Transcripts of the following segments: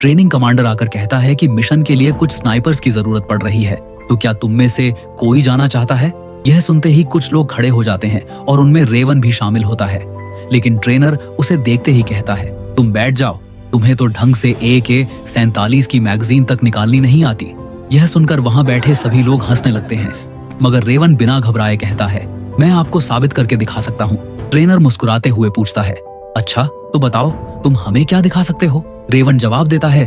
Training commander आकर कहता है कि मिशन के लिए कुछ स्नाइपर्स की जरूरत पड़ रही है, तो क्या तुम में से कोई जाना चाहता है? यह सुनते ही कुछ लोग खड़े हो जाते हैं और उनमें रेवन भी शामिल होता है। लेकिन ट्रेनर उसे देखते ही कहता है, तुम बैठ जाओ, तुम्हें तो ढंग से AK-47 की मैगजीन तक निकालनी नहीं आती। यह सुनकर वहां बैठे सभी लोग हंसने लगते हैं, मगर रेवन बिना घबराए कहता है, मैं आपको साबित करके दिखा सकता हूँ। ट्रेनर मुस्कुराते हुए पूछता है, अच्छा तो बताओ, तुम हमें क्या दिखा सकते हो? रेवन जवाब देता है,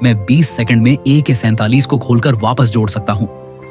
मैं 20 सेकंड में AK-47 को खोलकर वापस जोड़ सकता हूँ।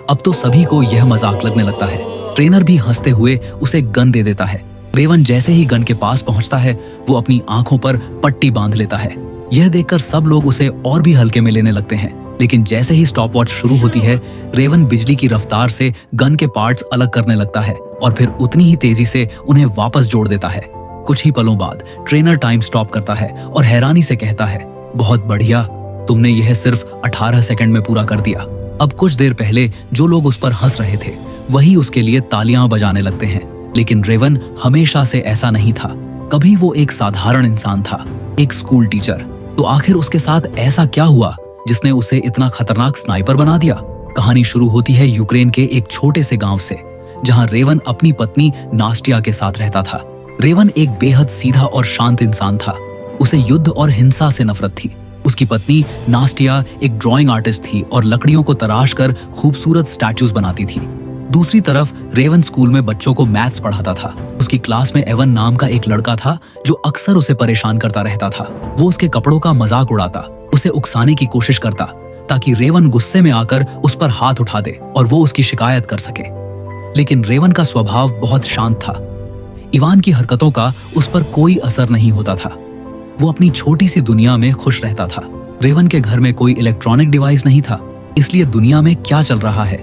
अब तो सभी को यह मजाक लगने लगता है। ट्रेनर भी हंसते हुए उसे गन दे देता है। रेवन जैसे ही गन के पास पहुंचता है, वो अपनी आंखों पर पट्टी बांध लेता है। यह देखकर सब लोग उसे और भी हल्के में लेने लगते हैं। लेकिन जैसे ही स्टॉपवॉच शुरू होती है, रेवन बिजली की रफ्तार से गन के पार्ट्स अलग करने लगता है और फिर उतनी ही तेजी से उन्हें वापस जोड़ देता है। कुछ ही पलों बाद ट्रेनर टाइम स्टॉप करता है और हैरानी से कहता है, बहुत बढ़िया, तुमने यह सिर्फ 18 सेकंड में पूरा कर दिया। अब कुछ देर पहले जो लोग उस पर हंस रहे थे, वही उसके लिए तालियां बजाने लगते हैं। लेकिन रेवन हमेशा से ऐसा नहीं था। कभी वो एक साधारण इंसान था, एक स्कूल टीचर। तो आखिर उसके साथ ऐसा क्या हुआ जिसने उसे इतना खतरनाक स्नाइपर बना दिया? कहानी शुरू होती है यूक्रेन के एक छोटे से गांव से, जहां रेवन अपनी पत्नी नास्टिया के साथ रहता था। रेवन एक बेहद सीधा और शांत इंसान था। उसे युद्ध और हिंसा से नफरत थी। उसकी पत्नी नास्टिया एक ड्राइंग आर्टिस्ट थी और लकड़ियों को तराश कर खूबसूरत स्टैचूज बनाती थी। दूसरी तरफ रेवन स्कूल में बच्चों को मैथ्स पढ़ाता था। उसकी क्लास में एवन नाम का एक लड़का था जो अक्सर उसे परेशान करता रहता था। वो उसके कपड़ों का मजाक उड़ाता, उसे उकसाने की कोशिश करता ताकि रेवन गुस्से में आकर उस पर हाथ उठा दे और वो उसकी शिकायत कर सके। लेकिन रेवन का स्वभाव बहुत शांत था। इवान की हरकतों का उस पर कोई असर नहीं होता था। वो अपनी छोटी सी दुनिया में खुश रहता था। रेवन के घर में कोई इलेक्ट्रॉनिक डिवाइस नहीं था, इसलिए दुनिया में क्या चल रहा है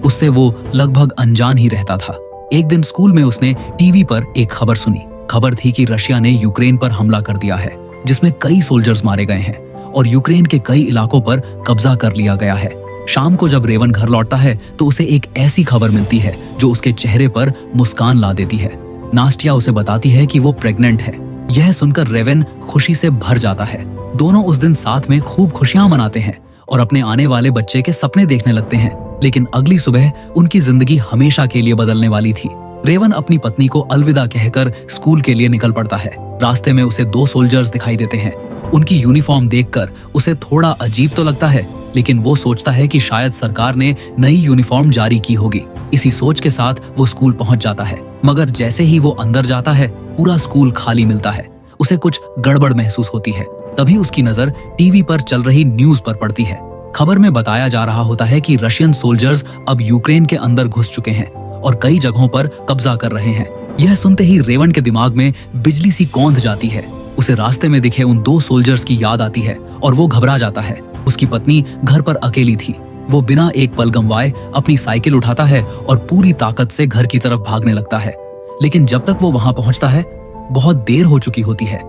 उससे वो लगभग अनजान ही रहता था। एक दिन स्कूल में उसने टीवी पर एक खबर सुनी। खबर थी कि रशिया ने यूक्रेन पर हमला कर दिया है, जिसमें कई सोल्जर्स मारे गए हैं और यूक्रेन के कई इलाकों पर कब्जा कर लिया गया है। शाम को जब रेवन घर लौटता है तो उसे एक ऐसी खबर मिलती है जो उसके चेहरे पर मुस्कान ला देती है। नास्टिया उसे बताती है कि वो प्रेग्नेंट है। यह सुनकर रेवन खुशी से भर जाता है। दोनों उस दिन साथ में खूब खुशियां मनाते हैं और अपने आने वाले बच्चे के सपने देखने लगते हैं। लेकिन अगली सुबह उनकी जिंदगी हमेशा के लिए बदलने वाली थी। रेवन अपनी पत्नी को अलविदा कहकर स्कूल के लिए निकल पड़ता है। रास्ते में उसे 2 सोल्जर्स दिखाई देते हैं। उनकी यूनिफॉर्म देखकर उसे थोड़ा अजीब तो लगता है, लेकिन वो सोचता है कि शायद सरकार ने नई यूनिफॉर्म जारी की होगी। इसी सोच के साथ वो स्कूल पहुंच जाता है। मगर जैसे ही वो अंदर जाता है, पूरा स्कूल खाली मिलता है। उसे कुछ गड़बड़ महसूस होती है। तभी उसकी नजर टीवी पर चल रही न्यूज पर पड़ती है। खबर में बताया जा रहा होता है कि रशियन सोल्जर्स अब यूक्रेन के अंदर घुस चुके हैं और कई जगहों पर कब्जा कर रहे हैं। यह सुनते ही रेवन के दिमाग में बिजली सी कौंध जाती है। उसे रास्ते में दिखे उन 2 सोल्जर्स की याद आती है और वो घबरा जाता है। उसकी पत्नी घर पर अकेली थी। वो बिना एक पल गंवाए अपनी साइकिल उठाता है और पूरी ताकत से घर की तरफ भागने लगता है। लेकिन जब तक वो वहां पहुंचता है, बहुत देर हो चुकी होती है।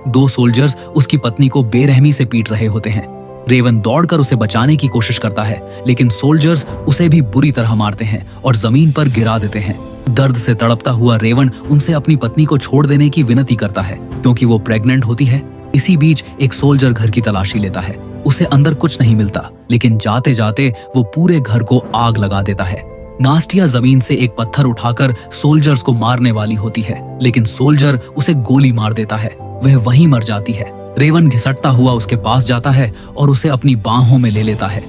2 सोल्जर्स उसकी पत्नी को बेरहमी से पीट रहे होते हैं। रेवन दौड़कर उसे बचाने की कोशिश करता है, लेकिन सोल्जर्स उसे भी बुरी तरह मारते हैं और जमीन पर गिरा देते हैं। दर्द से तड़पता हुआ रेवन उनसे अपनी पत्नी को छोड़ देने की विनती करता है, क्योंकि वो प्रेग्नेंट होती है। इसी बीच एक सोल्जर घर की तलाशी लेता है। उसे अंदर कुछ नहीं मिलता, लेकिन जाते जाते वो पूरे घर को आग लगा देता है। नास्टिया जमीन से एक पत्थर उठाकर सोल्जर्स को मारने वाली होती है, लेकिन सोल्जर उसे गोली मार देता है। वह वहीं मर जाती है। रेवन घिसटता हुआ उसके पास जाता है और उसे अपनी बाहों में ले लेता है।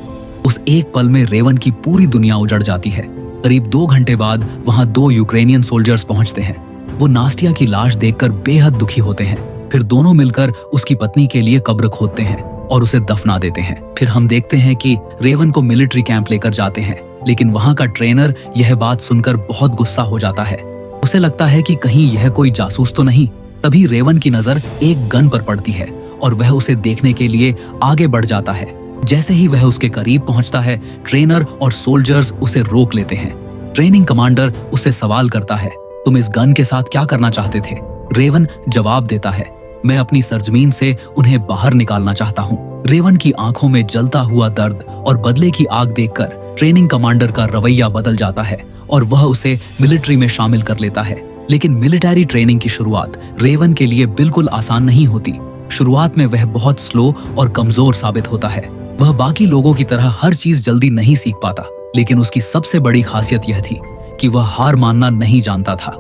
उस एक पल में रेवन की पूरी दुनिया उजड़ जाती है। करीब 2 घंटे बाद वहां 2 यूक्रेनियन सोल्जर्स पहुंचते हैं। वो नास्टिया की लाश देखकर बेहद दुखी होते हैं। फिर दोनों मिलकर उसकी पत्नी के लिए कब्र खोदते हैं और उसे दफना देते हैं। फिर हम देखते हैं कि रेवन को मिलिट्री कैंप लेकर जाते हैं, लेकिन वहां का ट्रेनर यह बात सुनकर बहुत गुस्सा हो जाता है। उसे लगता है कि कहीं यह कोई जासूस तो नहीं। तभी रेवन की नजर एक गन पर पड़ती है और वह उसे देखने के लिए आगे बढ़ जाता है। जैसे ही वह उसके करीब पहुंचता है, ट्रेनर और सोल्जर्स उसे रोक लेते हैं। ट्रेनिंग कमांडर उससे सवाल करता है, तुम इस गन के साथ क्या करना चाहते थे? रेवन जवाब देता है, मैं अपनी सरजमीन से उन्हें बाहर निकालना चाहता हूँ। रेवन की आंखों में जलता हुआ दर्द और बदले की आग देखकर ट्रेनिंग कमांडर का रवैया बदल जाता है और वह उसे मिलिट्री में शामिल कर लेता है। लेकिन मिलिट्री ट्रेनिंग की शुरुआत रेवन के लिए बिल्कुल आसान नहीं होती। शुरुआत में वह बहुत स्लो और कमजोर साबित होता है। वह बाकी लोगों की तरह हर चीज जल्दी नहीं सीख पाता, लेकिन उसकी सबसे बड़ी खासियत यह थी कि वह हार मानना नहीं जानता था।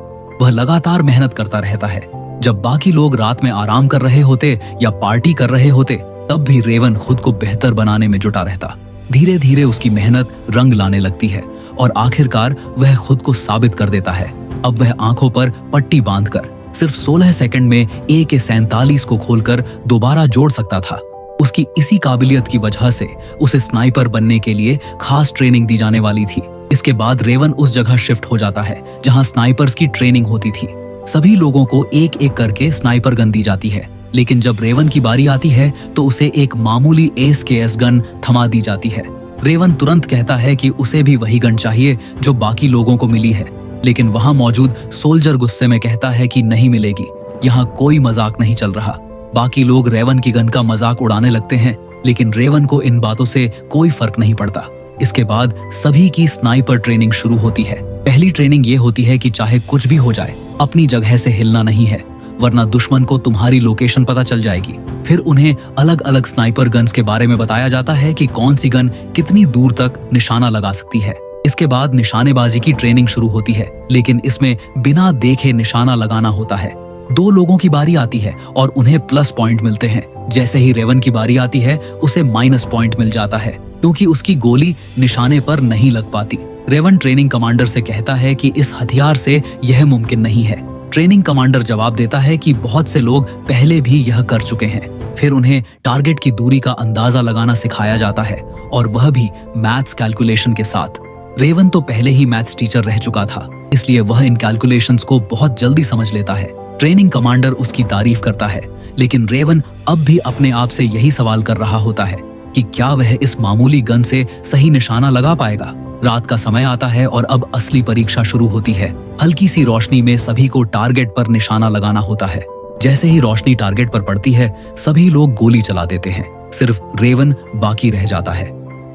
वह लगातार मेहनत करता रहता है। जब बाकी लोग रात में आराम कर रहे होते या पार्टी कर रहे होते, तब भी रेवन खुद को बेहतर बनाने में जुटा रहता। धीरे धीरे उसकी मेहनत रंग लाने लगती है और आखिरकार वह खुद को साबित कर देता है। अब वह आंखों पर पट्टी बांधकर सिर्फ 16 सेकंड में AK-47 को खोलकर दोबारा जोड़ सकता था। उसकी इसी काबिलियत की वजह से उसे स्नाइपर बनने के लिए खास ट्रेनिंग दी जाने वाली थी। इसके बाद रेवन उस जगह शिफ्ट हो जाता है जहां स्नाइपर्स की ट्रेनिंग होती थी। सभी लोगों को एक एक करके स्नाइपर गन दी जाती है, लेकिन जब रेवन की बारी आती है तो उसे एक मामूली AKS गन थमा दी जाती है। रेवन तुरंत कहता है कि उसे भी वही गन चाहिए जो बाकी लोगों को मिली है, लेकिन वहां मौजूद सोल्जर गुस्से में कहता है कि नहीं मिलेगी, यहाँ कोई मजाक नहीं चल रहा। बाकी लोग रेवन की गन का मजाक उड़ाने लगते हैं, लेकिन रेवन को इन बातों से कोई फर्क नहीं पड़ता। इसके बाद सभी की स्नाइपर ट्रेनिंग शुरू होती है। पहली ट्रेनिंग ये होती है कि चाहे कुछ भी हो जाए, अपनी जगह से हिलना नहीं है, वरना दुश्मन को तुम्हारी लोकेशन पता चल जाएगी। फिर उन्हें अलग अलग स्नाइपर गन्स के बारे में बताया जाता है कि कौन सी गन कितनी दूर तक निशाना लगा सकती है। इसके बाद निशानेबाजी की ट्रेनिंग शुरू होती है, लेकिन इसमें बिना देखे निशाना लगाना होता है। 2 लोगों की बारी आती है और उन्हें प्लस पॉइंट मिलते हैं। जैसे ही रेवन की बारी आती है, उसे माइनस पॉइंट मिल जाता है क्योंकि उसकी गोली निशाने पर नहीं लग पाती। रेवन ट्रेनिंग कमांडर से कहता है कि इस हथियार से यह मुमकिन नहीं है। ट्रेनिंग कमांडर जवाब देता है कि बहुत से लोग पहले भी यह कर चुके हैं। फिर उन्हें टारगेट की दूरी का अंदाजा लगाना सिखाया जाता है, और वह भी मैथ्स कैलकुलेशन के साथ। रेवन तो पहले ही मैथ्स टीचर रह चुका था, इसलिए वह इन कैलकुलेशंस को बहुत जल्दी समझ लेता है। ट्रेनिंग कमांडर उसकी तारीफ करता है, लेकिन रेवन अब भी अपने आप से यही सवाल कर रहा होता है कि क्या वह इस मामूली गन से सही निशाना लगा पाएगा। रात का समय आता है और अब असली परीक्षा शुरू होती है। हल्की सी रोशनी में सभी को टारगेट पर निशाना लगाना होता है। जैसे ही रोशनी टारगेट पर पड़ती है, सभी लोग गोली चला देते हैं। सिर्फ रेवन बाकी रह जाता है।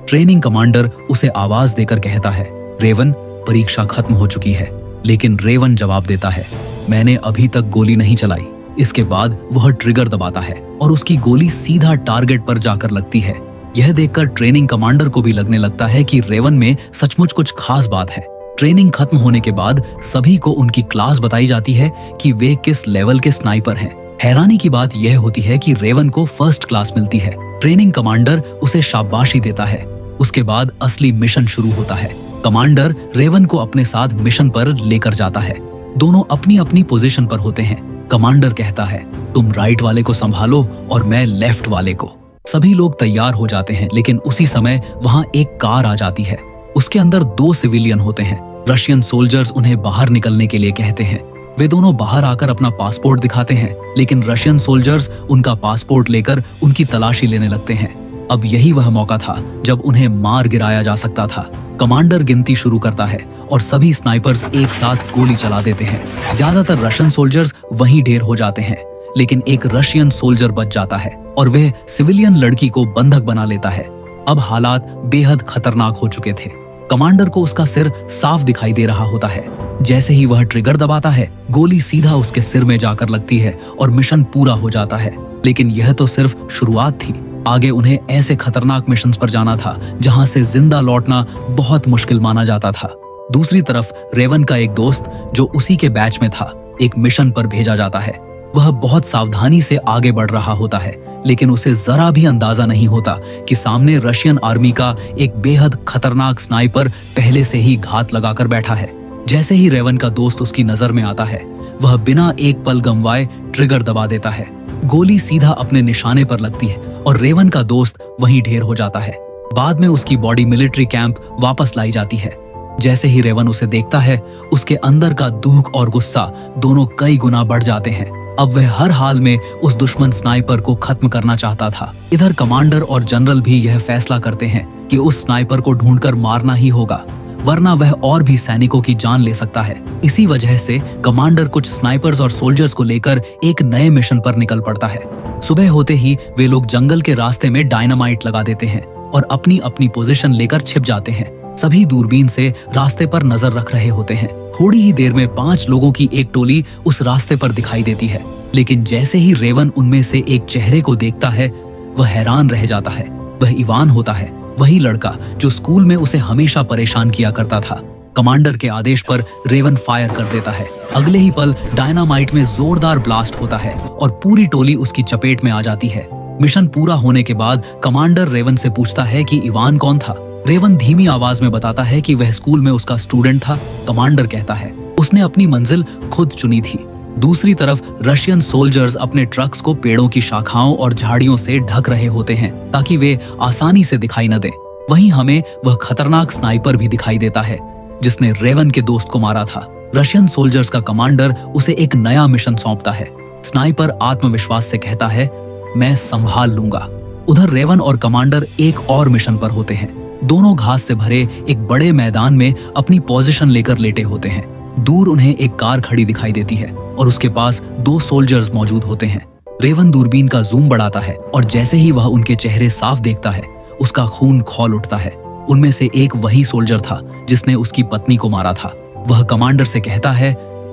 ट्रेनिंग कमांडर उसे आवाज देकर कहता है, रेवन, परीक्षा खत्म हो चुकी है। लेकिन रेवन जवाब देता है, मैंने अभी तक गोली नहीं चलाई। इसके बाद वह ट्रिगर दबाता है और उसकी गोली सीधा टारगेट पर जाकर लगती है। यह देखकर ट्रेनिंग कमांडर को भी लगने लगता है कि रेवन में सचमुच कुछ खास बात है। ट्रेनिंग खत्म होने के बाद सभी को उनकी क्लास बताई जाती है कि वे किस लेवल के स्नाइपर हैं। हैरानी की बात यह होती है कि रेवन को फर्स्ट क्लास मिलती है। ट्रेनिंग कमांडर उसे शाबाशी देता है। उसके बाद असली मिशन शुरू होता है। कमांडर रेवन को अपने साथ मिशन पर लेकर जाता है। दोनों अपनी अपनी पोजीशन पर होते हैं। कमांडर कहता है, तुम राइट वाले को संभालो और मैं लेफ्ट वाले को। सभी लोग तैयार हो जाते हैं, लेकिन उसी समय वहां एक कार आ जाती है। उसके अंदर 2 सिविलियन होते हैं। रशियन सोल्जर्स उन्हें बाहर निकलने के लिए कहते हैं। वे दोनों बाहर आकर अपना पासपोर्ट दिखाते हैं, लेकिन रशियन सोल्जर्स उनका पासपोर्ट लेकर उनकी तलाशी लेने लगते हैं। अब यही वह मौका था जब उन्हें मार गिराया जा सकता था। कमांडर गिनती शुरू करता है और सभी स्नाइपर्स एक साथ गोली चला देते हैं। ज्यादातर रशियन सोल्जर्स वहीं ढेर हो जाते हैं, लेकिन एक रशियन सोल्जर बच जाता है और वह सिविलियन लड़की को बंधक बना लेता है। अब हालात बेहद खतरनाक हो चुके थे। कमांडर को उसका सिर साफ दिखाई दे रहा होता है। जैसे ही वह ट्रिगर दबाता है, गोली सीधा उसके सिर में जाकर लगती है और मिशन पूरा हो जाता है। लेकिन यह तो सिर्फ शुरुआत थी। आगे उन्हें ऐसे खतरनाक मिशंस पर जाना था जहां से जिंदा लौटना बहुत मुश्किल माना जाता था। दूसरी तरफ रेवन का एक दोस्त जो उसी के बैच में था, एक मिशन पर भेजा जाता है। वह बहुत सावधानी से आगे बढ़ रहा होता है, लेकिन उसे जरा भी अंदाजा नहीं होता कि सामने रशियन आर्मी का एक बेहद खतरनाक स्नाइपर पहले से ही घात लगाकर बैठा है। जैसे ही रेवन का दोस्त उसकी नजर में आता है, वह बिना एक पल गंवाए ट्रिगर दबा देता है। गोली सीधा अपने निशाने पर लगती है और रेवन का दोस्त वहीं ढेर हो जाता है। बाद में उसकी बॉडी मिलिट्री कैंप वापस लाई जाती है। जैसे ही रेवन उसे देखता है, उसके अंदर का दुख और गुस्सा दोनों कई गुना बढ़ जाते हैं। अब वह हर हाल में उस दुश्मन स्नाइपर को खत्म करना चाहता था। इधर कमांडर और जनरल भी यह फैसला करते हैं कि उस स्नाइपर को ढूंढकर मारना ही होगा, वरना वह और भी सैनिकों की जान ले सकता है। इसी वजह से कमांडर कुछ स्नाइपर्स और सोल्जर्स को लेकर एक नए मिशन पर निकल पड़ता है। सुबह होते ही वे लोग जंगल के रास्ते में डायनामाइट लगा देते हैं और अपनी अपनी पोजीशन लेकर छिप जाते हैं। सभी दूरबीन से रास्ते पर नजर रख रहे होते हैं। थोड़ी ही देर में 5 लोगों की एक टोली उस रास्ते पर दिखाई देती है, लेकिन जैसे ही रेवन उनमें से एक चेहरे को देखता है, वह हैरान रह जाता है। वह इवान होता है, वही लड़का जो स्कूल में उसे हमेशा परेशान किया करता था। कमांडर के आदेश पर रेवन फायर कर देता है। अगले ही पल डायनामाइट में जोरदार ब्लास्ट होता है और पूरी टोली उसकी चपेट में आ जाती है। मिशन पूरा होने के बाद कमांडर रेवन से पूछता है कि इवान कौन था। रेवन धीमी आवाज में बताता है कि वह स्कूल में उसका स्टूडेंट था। कमांडर कहता है उसने अपनी मंजिल खुद चुनी थी। दूसरी तरफ रशियन सोल्जर्स अपने ट्रक्स को पेड़ों की शाखाओं और झाड़ियों से ढक रहे होते हैं ताकि वे आसानी से दिखाई न दे। वहीं हमें वह खतरनाक स्नाइपर भी दिखाई देता है जिसने रेवन के दोस्त को मारा था। रशियन सोल्जर्स का कमांडर उसे एक नया मिशन सौंपता है। स्नाइपर आत्मविश्वास से कहता है, मैं संभाल लूंगा। उधर रेवन और कमांडर एक और मिशन पर होते हैं। दोनों घास से भरे एक बड़े मैदान में अपनी पोजीशन लेकर लेटे होते हैं। दूर उन्हें एक कार खड़ी दिखाई देती है और उसके पास 2 सोल्जर्स मौजूद होते हैं। रेवन दूरबीन का जूम बढ़ाता है और जैसे ही वह उनके चेहरे साफ देखता है, उसका खून खौल उठता है। उनमें से एक वही सोल्जर था जिसने उसकी पत्नी को मारा था। वह कमांडर से कहता है,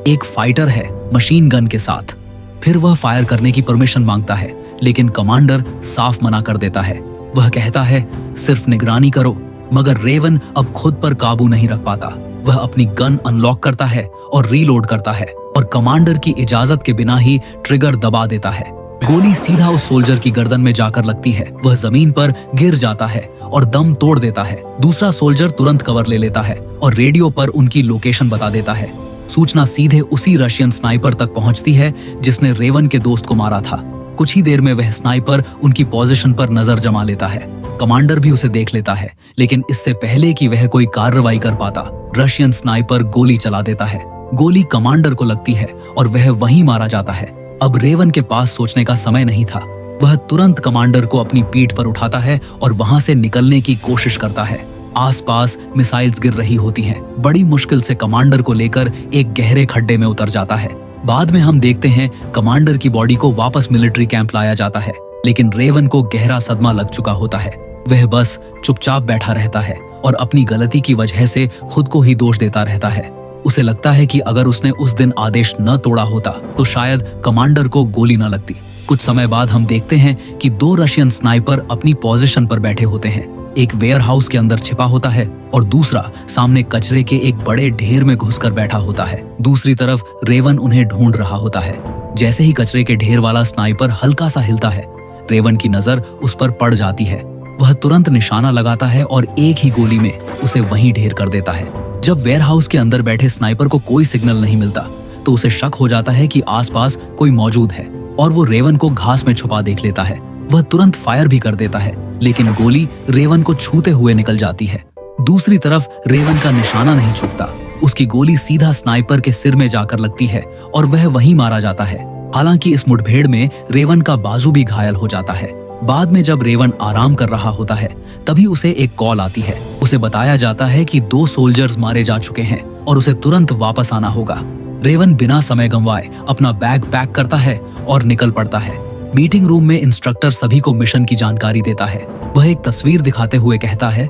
एक फाइटर है मशीन गन के साथ। फिर वह फायर करने की परमिशन मांगता है, लेकिन कमांडर साफ मना कर देता है। वह कहता है, सिर्फ निगरानी करो। मगर रेवन अब खुद पर काबू नहीं रख पाता। वह अपनी गन अनलॉक करता है और रीलोड करता है और कमांडर की इजाजत के बिना ही ट्रिगर दबा देता है। गोली सीधा उस सोल्जर की गर्दन में जाकर लगती है। वह जमीन पर गिर जाता है और दम तोड़ देता है। दूसरा सोल्जर तुरंत कवर ले लेता है और रेडियो पर उनकी लोकेशन बता देता है। सूचना सीधे उसी रशियन स्नाइपर तक पहुंचती है जिसने रेवन के दोस्त को मारा था। कुछ ही देर में वह स्नाइपर उनकी पोजीशन पर नजर जमा लेता है। कमांडर भी उसे देख लेता है, लेकिन इससे पहले कि वह कोई कार्रवाई कर पाता, रशियन स्नाइपर गोली चला देता है। गोली कमांडर को लगती है और वह वहीं मारा जाता है। अब रेवन के पास सोचने का समय नहीं था। वह तुरंत कमांडर को अपनी पीठ पर उठाता है और वहां से निकलने की कोशिश करता है। आसपास मिसाइल्स गिर रही होती हैं। बड़ी मुश्किल से कमांडर को लेकर एक गहरे खड्डे में उतर जाता है। बाद में हम देखते हैं कमांडर की बॉडी को वापस मिलिट्री कैंप लाया जाता है, लेकिन रेवन को गहरा सदमा लग चुका होता है। वह बस चुपचाप बैठा रहता है और अपनी गलती की वजह से खुद को ही दोष देता रहता है। उसे लगता है कि अगर उसने उस दिन आदेश न तोड़ा होता तो शायद कमांडर को गोली न लगती। कुछ समय बाद हम देखते हैं कि 2 रशियन स्नाइपर अपनी पोजीशन पर बैठे होते हैं। एक वेयरहाउस के अंदर छिपा होता है और दूसरा सामने कचरे के एक बड़े ढेर में घुसकर बैठा होता है। दूसरी तरफ रेवन उन्हें ढूंढ रहा होता है। जैसे ही कचरे के ढेर वाला स्नाइपर हल्का सा हिलता है, रेवन की नजर उस पर पड़ जाती है। वह तुरंत निशाना लगाता है और एक ही गोली में उसे वहीं ढेर कर देता है। जब वेयरहाउस के अंदर बैठे स्नाइपर को कोई सिग्नल नहीं मिलता तो उसे शक हो जाता है कि आसपास कोई मौजूद है और वो रेवन को घास में छुपा देख लेता है। वह तुरंत फायर भी कर देता है, लेकिन गोली रेवन को छूते हुए निकल जाती है। दूसरी तरफ रेवन का निशाना नहीं चूकता। उसकी गोली सीधा स्नाइपर के सिर में जाकर लगती है और वह वहीं मारा जाता है। हालांकि इस मुठभेड़ में रेवन का बाजू भी घायल हो जाता है। बाद में जब रेवन आराम कर रहा होता है, तभी उसे एक कॉल आती है। उसे बताया जाता है कि 2 सोल्जर्स मारे जा चुके हैं और उसे तुरंत वापस आना होगा। रेवन बिना समय गंवाए अपना बैग पैक करता है और निकल पड़ता है। मीटिंग रूम में इंस्ट्रक्टर सभी को मिशन की जानकारी देता है। वह एक तस्वीर दिखाते हुए कहता है,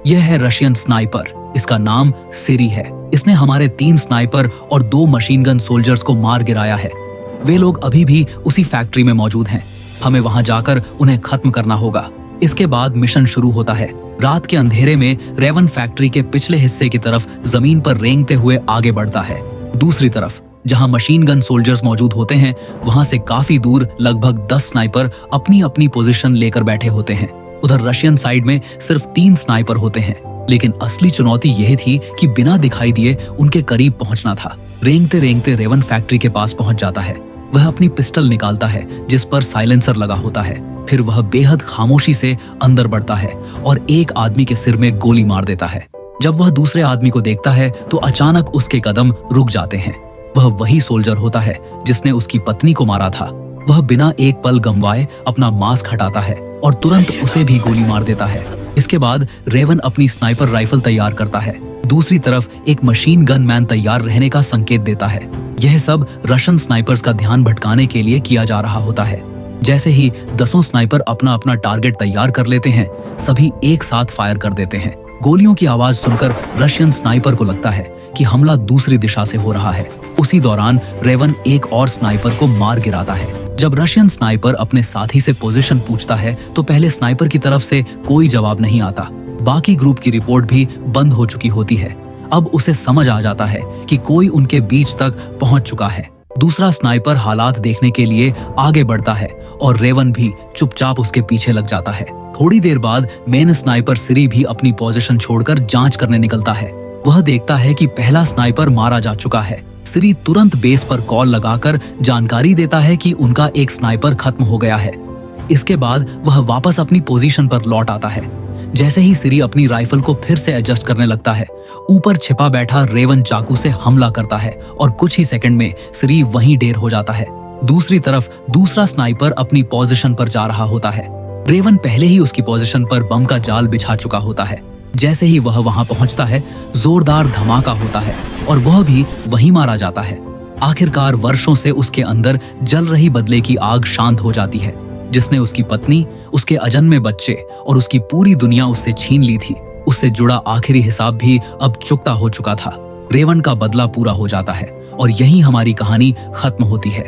यह है रशियन स्नाइपर। इसका नाम सिरी है। इसने हमारे 3 स्नाइपर और 2 मशीन गन सोल्जर्स को मार गिराया है। वे लोग अभी भी उसी फैक्ट्री में मौजूद हैं। हमें वहां जाकर उन्हें खत्म करना होगा। इसके बाद मिशन शुरू होता है। रात के अंधेरे में रेवन फैक्ट्री के पिछले हिस्से की तरफ जमीन पर रेंगते हुए आगे बढ़ता है। दूसरी तरफ जहां मशीन गन सोल्जर्स मौजूद होते हैं, वहां से काफी दूर लगभग 10 स्नाइपर अपनी अपनी पोजीशन लेकर बैठे होते हैं। उधर रशियन साइड में सिर्फ 3 स्नाइपर होते हैं, लेकिन असली चुनौती यह थी कि बिना दिखाई दिए उनके करीब पहुंचना था। रेंगते रेंगते रेवन फैक्ट्री के पास पहुंच जाता है। वह अपनी पिस्टल निकालता है जिस पर साइलेंसर लगा होता है। फिर वह बेहद खामोशी से अंदर बढ़ता है और एक आदमी के सिर में गोली मार देता है। जब वह दूसरे आदमी को देखता है तो अचानक उसके कदम रुक जाते हैं। वह वही सोल्जर होता है जिसने उसकी पत्नी को मारा था। वह बिना एक पल गंवाए अपना मास्क हटाता है और तुरंत उसे भी गोली मार देता है। इसके बाद रेवन अपनी स्नाइपर राइफल तैयार करता है। दूसरी तरफ एक मशीन गन मैन तैयार रहने का संकेत देता है। यह सब रशियन स्नाइपर्स का ध्यान भटकाने के लिए किया जा रहा होता है। जैसे ही 10 स्नाइपर अपना अपना टारगेट तैयार कर लेते हैं, सभी एक साथ फायर कर देते हैं। गोलियों की आवाज सुनकर रशियन स्नाइपर को लगता है कि हमला दूसरी दिशा से हो रहा है। उसी दौरान रेवन एक और स्नाइपर को मार गिराता है। जब रशियन स्नाइपर अपने साथी से पोजीशन पूछता है तो पहले स्नाइपर की तरफ से कोई जवाब नहीं आता। बाकी ग्रुप की रिपोर्ट भी बंद हो चुकी होती है। अब उसे समझ आ जाता है कि कोई उनके बीच तक पहुंच चुका है। दूसरा स्नाइपर हालात देखने के लिए आगे बढ़ता है और रेवन भी चुपचाप उसके पीछे लग जाता है। थोड़ी देर बाद मेन स्नाइपर सिरी भी अपनी पोजीशन छोड़कर जांच करने निकलता है। वह देखता है कि पहला स्नाइपर मारा जा चुका है। सिरी तुरंत बेस पर कॉल लगाकर जानकारी देता है कि उनका एक स्नाइपर खत्म हो गया है। इसके बाद वह वापस अपनी पोजीशन पर लौट आता है। जैसे ही सिरी अपनी राइफल को फिर से एडजस्ट करने लगता है, ऊपर छिपा बैठा रेवन चाकू से हमला करता है और कुछ ही सेकंड में सिरी वहीं ढेर हो जाता है। दूसरी तरफ दूसरा स्नाइपर अपनी पोजीशन पर जा रहा होता है। रेवन पहले ही उसकी पोजीशन पर बम का जाल बिछा चुका होता है। जैसे ही वह वहां पहुंचता है, जोरदार धमाका होता है और वह भी वहीं मारा जाता है। आखिरकार वर्षों से उसके अंदर जल रही बदले की आग शांत हो जाती है, जिसने उसकी पत्नी, उसके अजन्मे बच्चे और उसकी पूरी दुनिया उससे छीन ली थी। उससे जुड़ा आखिरी हिसाब भी अब चुकता हो चुका था। रेवन का बदला पूरा हो जाता है और यहीं हमारी कहानी खत्म होती है।